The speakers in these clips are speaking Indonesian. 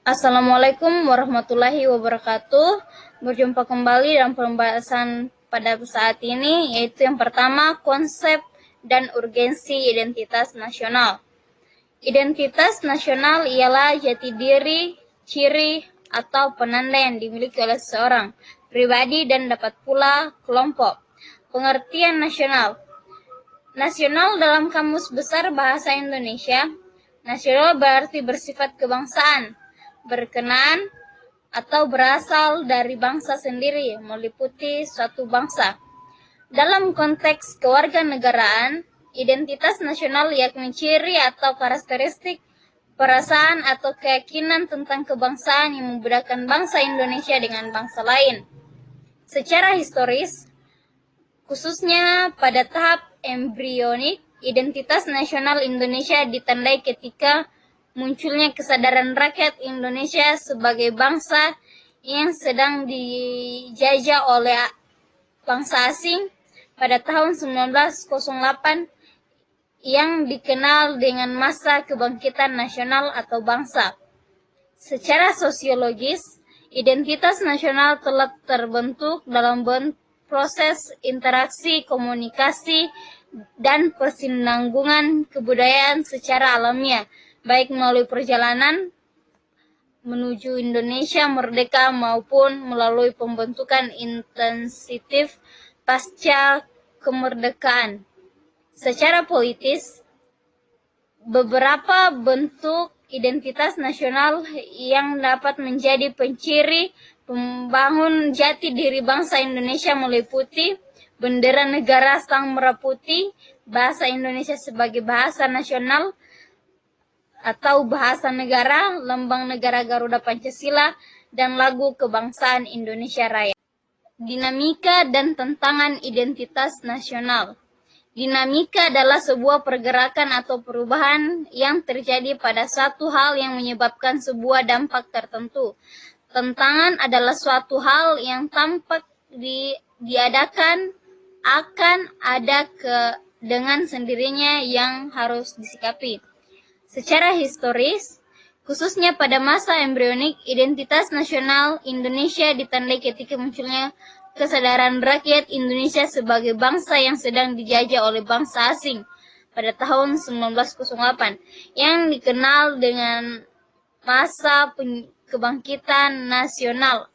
Assalamualaikum warahmatullahi wabarakatuh. Berjumpa kembali dalam pembahasan pada saat ini, yaitu yang pertama, konsep dan urgensi identitas nasional. Identitas nasional ialah jati diri, ciri, atau penanda yang dimiliki oleh seseorang, pribadi, dan dapat pula kelompok. Pengertian nasional. Nasional dalam Kamus Besar Bahasa Indonesia, nasional berarti bersifat kebangsaan, berkenaan atau berasal dari bangsa sendiri, meliputi suatu bangsa. Dalam konteks kewarganegaraan, identitas nasional yakni ciri atau karakteristik, perasaan atau keyakinan tentang kebangsaan yang membedakan bangsa Indonesia dengan bangsa lain. Secara historis, khususnya pada tahap embrionik, identitas nasional Indonesia ditandai ketika munculnya kesadaran rakyat Indonesia sebagai bangsa yang sedang dijajah oleh bangsa asing pada tahun 1908 yang dikenal dengan masa kebangkitan nasional atau bangsa. Secara sosiologis, identitas nasional telah terbentuk dalam proses interaksi, komunikasi, dan persinambungan kebudayaan secara alamiah, baik melalui perjalanan menuju Indonesia merdeka maupun melalui pembentukan intensif pasca kemerdekaan. Secara politis, beberapa bentuk identitas nasional yang dapat menjadi penciri pembangun jati diri bangsa Indonesia meliputi bendera negara Sang Merah Putih, bahasa Indonesia sebagai bahasa nasional atau bahasa negara, lambang negara Garuda Pancasila, dan lagu kebangsaan Indonesia Raya. Dinamika dan tantangan identitas nasional. Dinamika adalah sebuah pergerakan atau perubahan yang terjadi pada satu hal yang menyebabkan sebuah dampak tertentu. Tantangan adalah suatu hal yang tampak diadakan akan ada dengan sendirinya yang harus disikapi. Secara historis, khususnya pada masa embrionik, identitas nasional Indonesia ditandai ketika munculnya kesadaran rakyat Indonesia sebagai bangsa yang sedang dijajah oleh bangsa asing pada tahun 1908, yang dikenal dengan masa kebangkitan nasional.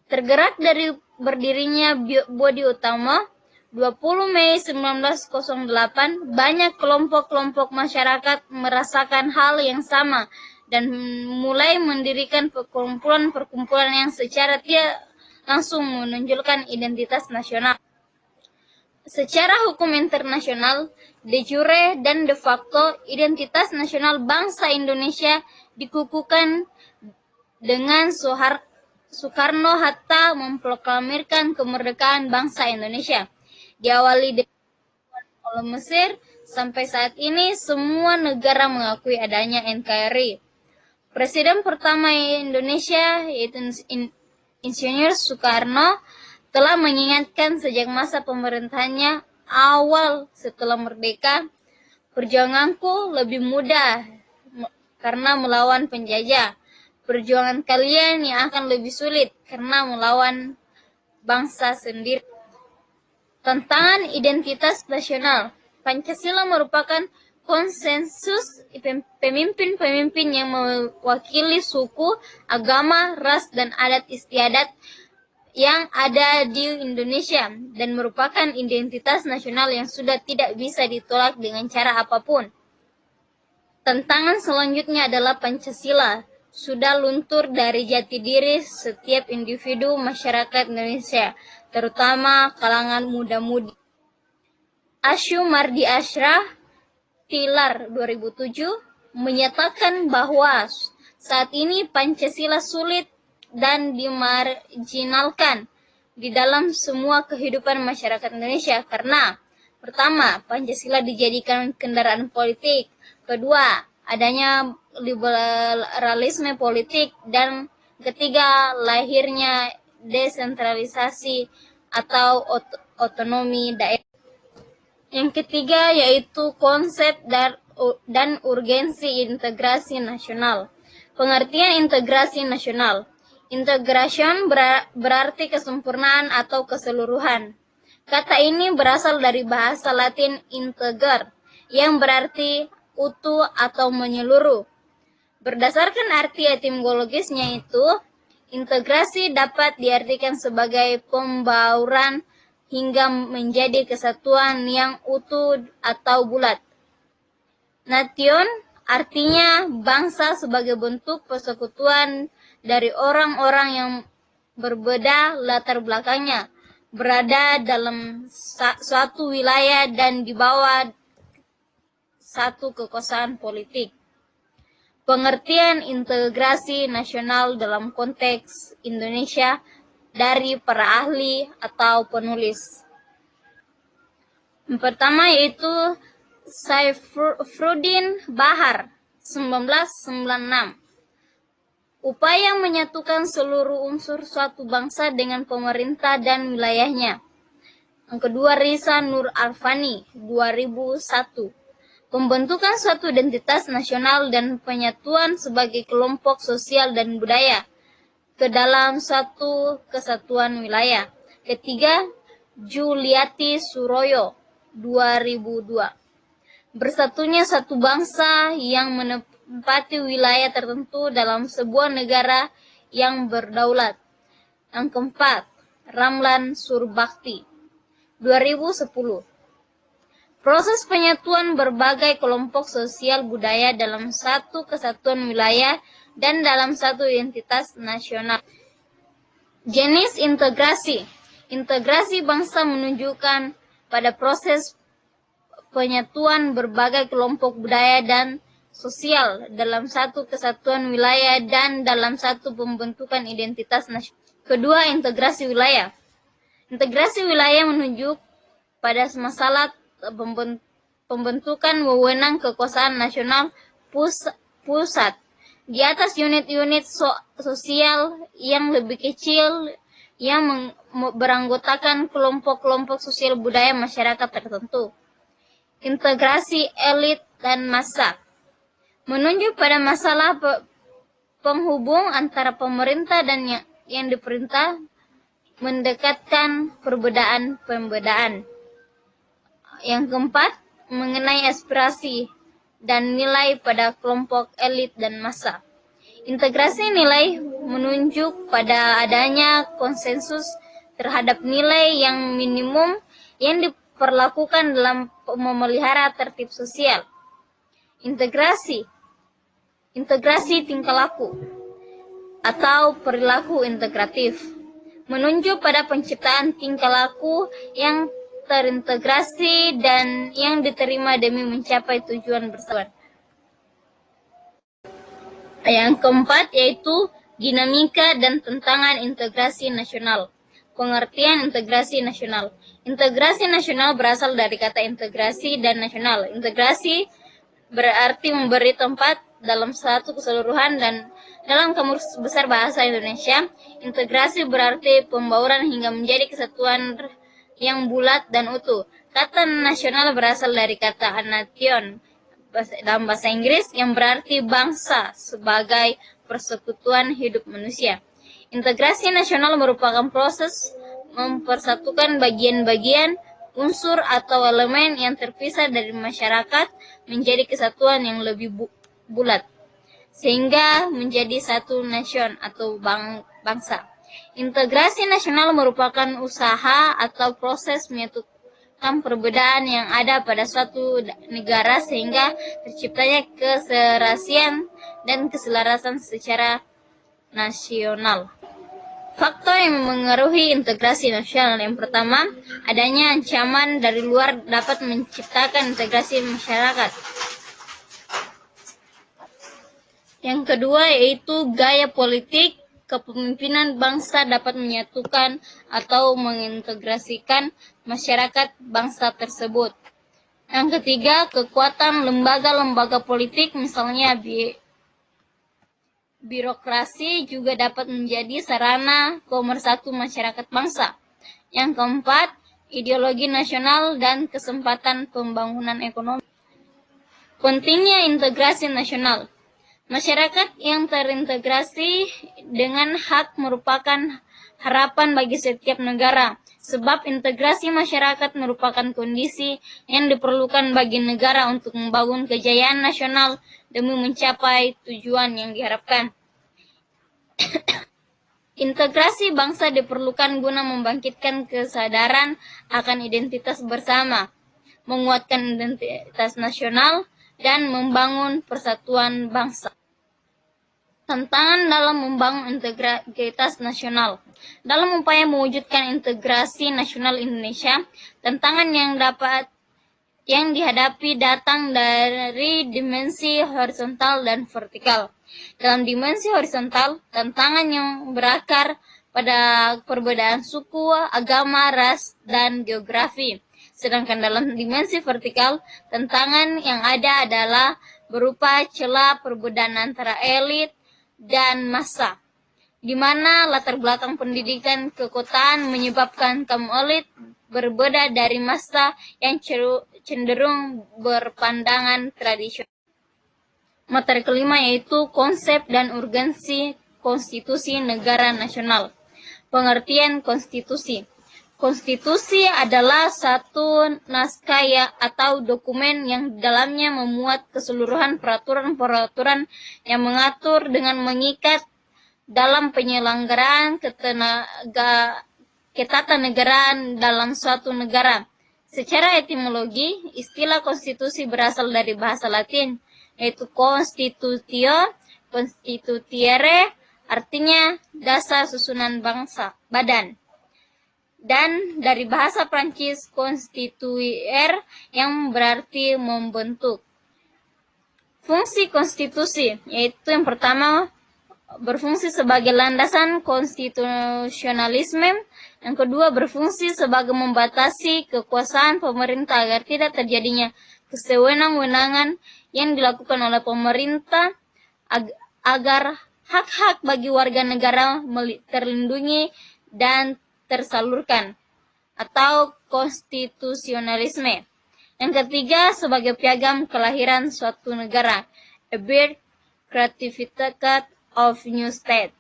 Tergerak dari berdirinya Bodi Utomo, 20 Mei 1908, banyak kelompok-kelompok masyarakat merasakan hal yang sama dan mulai mendirikan perkumpulan-perkumpulan yang secara tidak langsung menunjukkan identitas nasional. Secara hukum internasional, de jure dan de facto, identitas nasional bangsa Indonesia dikukuhkan dengan Soekarno-Hatta memproklamirkan kemerdekaan bangsa Indonesia. Diawali oleh Mesir, sampai saat ini semua negara mengakui adanya NKRI. Presiden pertama Indonesia, yaitu Insinyur Soekarno, telah mengingatkan sejak masa pemerintahannya awal setelah merdeka, perjuanganku lebih mudah karena melawan penjajah. Perjuangan kalian yang akan lebih sulit karena melawan bangsa sendiri. Tantangan identitas nasional. Pancasila merupakan konsensus pemimpin-pemimpin yang mewakili suku, agama, ras, dan adat istiadat yang ada di Indonesia dan merupakan identitas nasional yang sudah tidak bisa ditolak dengan cara apapun. Tantangan selanjutnya adalah Pancasila sudah luntur dari jati diri setiap individu masyarakat Indonesia, terutama kalangan muda-mudi. Asyu Mardi Ashraf, Tilar 2007, menyatakan bahwa saat ini Pancasila sulit dan dimarginalkan di dalam semua kehidupan masyarakat Indonesia karena pertama, Pancasila dijadikan kendaraan politik, kedua, adanya liberalisme politik, dan ketiga, lahirnya desentralisasi atau otonomi daerah. Yang ketiga yaitu konsep dan urgensi integrasi nasional. Pengertian integrasi nasional. Integration berarti kesempurnaan atau keseluruhan. Kata ini berasal dari bahasa Latin integer, yang berarti utuh atau menyeluruh. Berdasarkan arti etimologisnya itu, integrasi dapat diartikan sebagai pembauran hingga menjadi kesatuan yang utuh atau bulat. Nation artinya bangsa sebagai bentuk persekutuan dari orang-orang yang berbeda latar belakangnya, berada dalam suatu wilayah dan di bawah satu kekuasaan politik. Pengertian integrasi nasional dalam konteks Indonesia dari para ahli atau penulis. Yang pertama yaitu Saifuddin Bahar, 1996. Upaya menyatukan seluruh unsur suatu bangsa dengan pemerintah dan wilayahnya. Yang kedua, Risa Nur Alfani, 2001. Pembentukan suatu identitas nasional dan penyatuan sebagai kelompok sosial dan budaya ke dalam suatu kesatuan wilayah. Ketiga, Juliati Suroyo, 2002. Bersatunya satu bangsa yang menempati wilayah tertentu dalam sebuah negara yang berdaulat. Yang keempat, Ramlan Surbakti, 2010. Proses penyatuan berbagai kelompok sosial budaya dalam satu kesatuan wilayah dan dalam satu identitas nasional. Jenis integrasi. Integrasi bangsa menunjukkan pada proses penyatuan berbagai kelompok budaya dan sosial dalam satu kesatuan wilayah dan dalam satu pembentukan identitas nasional. Kedua, integrasi wilayah. Integrasi wilayah menunjuk pada masalah pembentukan wewenang kekuasaan nasional pusat di atas unit-unit sosial yang lebih kecil yang beranggotakan kelompok-kelompok sosial budaya masyarakat tertentu. Integrasi elit dan massa menunjuk pada masalah penghubung antara pemerintah dan yang diperintah, mendekatkan perbedaan. Yang keempat, mengenai aspirasi dan nilai pada kelompok elit dan massa. Integrasi nilai menunjuk pada adanya konsensus terhadap nilai yang minimum yang diperlakukan dalam memelihara tertib sosial. Integrasi tingkah laku atau perilaku integratif menunjuk pada penciptaan tingkah laku yang terintegrasi dan yang diterima demi mencapai tujuan bersama. Yang keempat yaitu dinamika dan tantangan integrasi nasional. Pengertian integrasi nasional. Integrasi nasional berasal dari kata integrasi dan nasional. Integrasi berarti memberi tempat dalam satu keseluruhan, dan dalam Kamus Besar Bahasa Indonesia, integrasi berarti pembauran hingga menjadi kesatuan yang bulat dan utuh. Kata nasional berasal dari kata nation dalam bahasa Inggris yang berarti bangsa sebagai persekutuan hidup manusia. Integrasi nasional merupakan proses mempersatukan bagian-bagian unsur atau elemen yang terpisah dari masyarakat menjadi kesatuan yang lebih bulat, sehingga menjadi satu nation atau bangsa. Integrasi nasional merupakan usaha atau proses menyatukan perbedaan yang ada pada suatu negara sehingga terciptanya keserasian dan keselarasan secara nasional. Faktor yang mengaruhi integrasi nasional. Yang pertama, adanya ancaman dari luar dapat menciptakan integrasi masyarakat. Yang kedua yaitu gaya politik kepemimpinan bangsa dapat menyatukan atau mengintegrasikan masyarakat bangsa tersebut. Yang ketiga, kekuatan lembaga-lembaga politik, misalnya birokrasi, juga dapat menjadi sarana pemersatu masyarakat bangsa. Yang keempat, ideologi nasional dan kesempatan pembangunan ekonomi. Pentingnya integrasi nasional. Masyarakat yang terintegrasi dengan hak merupakan harapan bagi setiap negara, sebab integrasi masyarakat merupakan kondisi yang diperlukan bagi negara untuk membangun kejayaan nasional demi mencapai tujuan yang diharapkan. Integrasi bangsa diperlukan guna membangkitkan kesadaran akan identitas bersama, menguatkan identitas nasional, dan membangun persatuan bangsa. Tantangan dalam membangun integritas nasional. Dalam upaya mewujudkan integrasi nasional Indonesia, tantangan yang dihadapi datang dari dimensi horizontal dan vertikal. Dalam dimensi horizontal, tantangan yang berakar pada perbedaan suku, agama, ras, dan geografi. Sedangkan dalam dimensi vertikal, tantangan yang ada adalah berupa celah perbedaan antara elit dan massa, di mana latar belakang pendidikan kekotaan menyebabkan kaum elit berbeda dari massa yang cenderung berpandangan tradisional. Materi kelima yaitu konsep dan urgensi konstitusi negara nasional. Pengertian konstitusi. Konstitusi adalah satu naskah atau dokumen yang dalamnya memuat keseluruhan peraturan-peraturan yang mengatur dengan mengikat dalam penyelenggaraan ketatanegaraan dalam suatu negara. Secara etimologi, istilah konstitusi berasal dari bahasa Latin, yaitu constitutio, constituere, artinya dasar susunan bangsa, badan. Dan dari bahasa Prancis constituer yang berarti membentuk. Fungsi konstitusi, yaitu yang pertama berfungsi sebagai landasan konstitusionalisme, yang kedua berfungsi sebagai membatasi kekuasaan pemerintah agar tidak terjadinya kesewenang-wenangan yang dilakukan oleh pemerintah agar hak-hak bagi warga negara terlindungi dan tersalurkan, atau konstitusionalisme. Yang ketiga, sebagai piagam kelahiran suatu negara, a birth certificate of new state.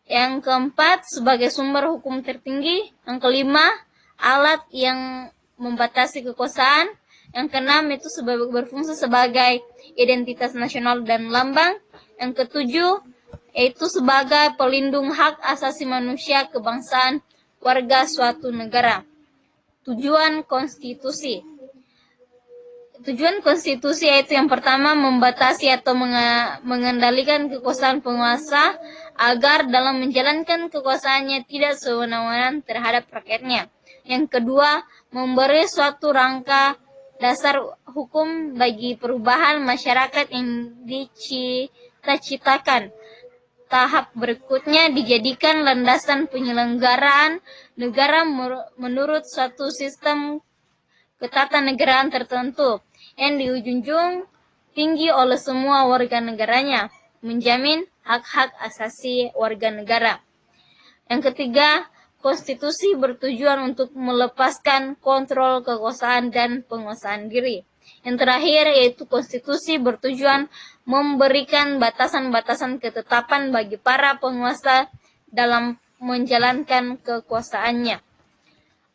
Yang keempat, sebagai sumber hukum tertinggi. Yang kelima, alat yang membatasi kekuasaan. Yang keenam, itu berfungsi sebagai identitas nasional dan lambang. Yang ketujuh, yaitu sebagai pelindung hak asasi manusia kebangsaan warga suatu negara. Tujuan konstitusi. Tujuan konstitusi yaitu yang pertama membatasi atau mengendalikan kekuasaan penguasa agar dalam menjalankan kekuasaannya tidak sewenang-wenang terhadap rakyatnya. Yang kedua, memberi suatu rangka dasar hukum bagi perubahan masyarakat yang dicita-citakan. Tahap berikutnya dijadikan landasan penyelenggaraan negara menurut suatu sistem ketatanegaraan tertentu yang dijunjung tinggi oleh semua warga negaranya, menjamin hak-hak asasi warga negara. Yang ketiga, konstitusi bertujuan untuk melepaskan kontrol kekuasaan dan penguasaan diri. Yang terakhir yaitu konstitusi bertujuan memberikan batasan-batasan ketetapan bagi para penguasa dalam menjalankan kekuasaannya.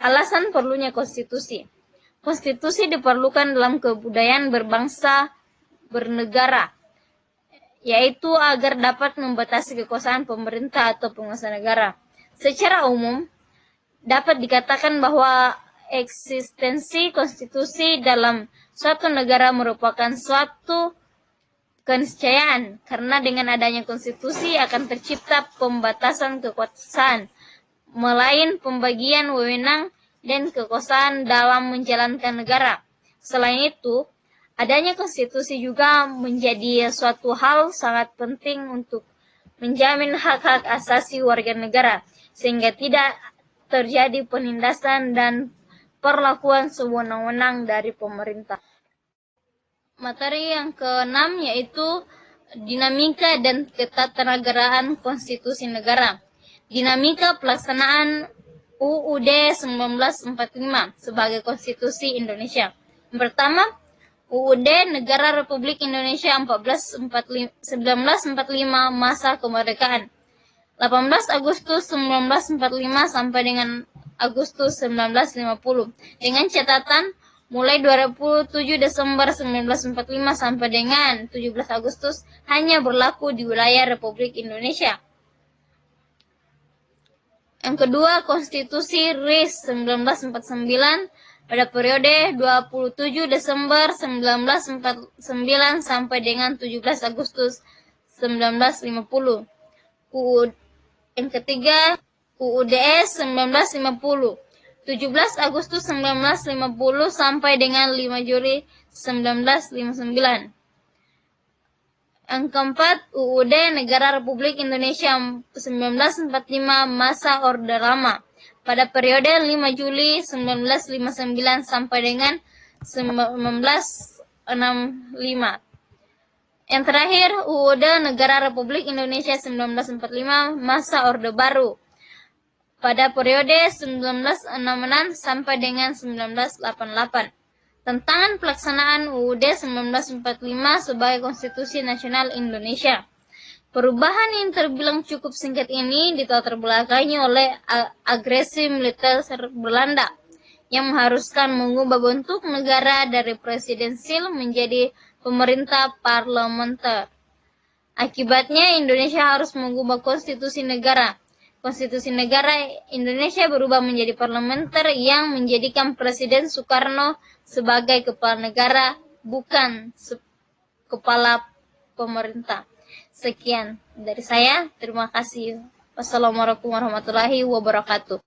Alasan perlunya konstitusi. Konstitusi diperlukan dalam kebudayaan berbangsa bernegara, yaitu agar dapat membatasi kekuasaan pemerintah atau penguasa negara. Secara umum, dapat dikatakan bahwa eksistensi konstitusi dalam suatu negara merupakan suatu keniscayaan, karena dengan adanya konstitusi akan tercipta pembatasan kekuasaan, melain pembagian wewenang dan kekuasaan dalam menjalankan negara. Selain itu, adanya konstitusi juga menjadi suatu hal sangat penting untuk menjamin hak-hak asasi warga negara, sehingga tidak terjadi penindasan dan perlakuan sewenang-wenang dari pemerintah. Materi yang keenam yaitu dinamika dan ketatanegaraan konstitusi negara. Dinamika pelaksanaan UUD 1945 sebagai konstitusi Indonesia. Yang pertama, UUD Negara Republik Indonesia 1945 masa kemerdekaan. 18 Agustus 1945 sampai dengan Agustus 1950. Dengan catatan mulai 27 Desember 1945 sampai dengan 17 Agustus hanya berlaku di wilayah Republik Indonesia. Yang kedua, Konstitusi RIS 1949 pada periode 27 Desember 1949 sampai dengan 17 Agustus 1950. Yang ketiga, UUDS 1950, 17 Agustus 1950 sampai dengan 5 Juli 1959. Yang keempat, UUD Negara Republik Indonesia 1945 masa Orde Lama pada periode 5 Juli 1959 sampai dengan 1965. Yang terakhir, UUD Negara Republik Indonesia 1945 masa Orde Baru pada periode 1966 sampai dengan 1988. Tantangan pelaksanaan UUD 1945 sebagai Konstitusi Nasional Indonesia. Perubahan yang terbilang cukup singkat ini dilatar belakangi oleh agresi militer Belanda yang mengharuskan mengubah bentuk negara dari presidensil menjadi pemerintah parlementer. Akibatnya Indonesia harus mengubah konstitusi negara. Konstitusi negara Indonesia berubah menjadi parlementer yang menjadikan Presiden Soekarno sebagai kepala negara, bukan kepala pemerintah. Sekian dari saya, terima kasih. Wassalamualaikum warahmatullahi wabarakatuh.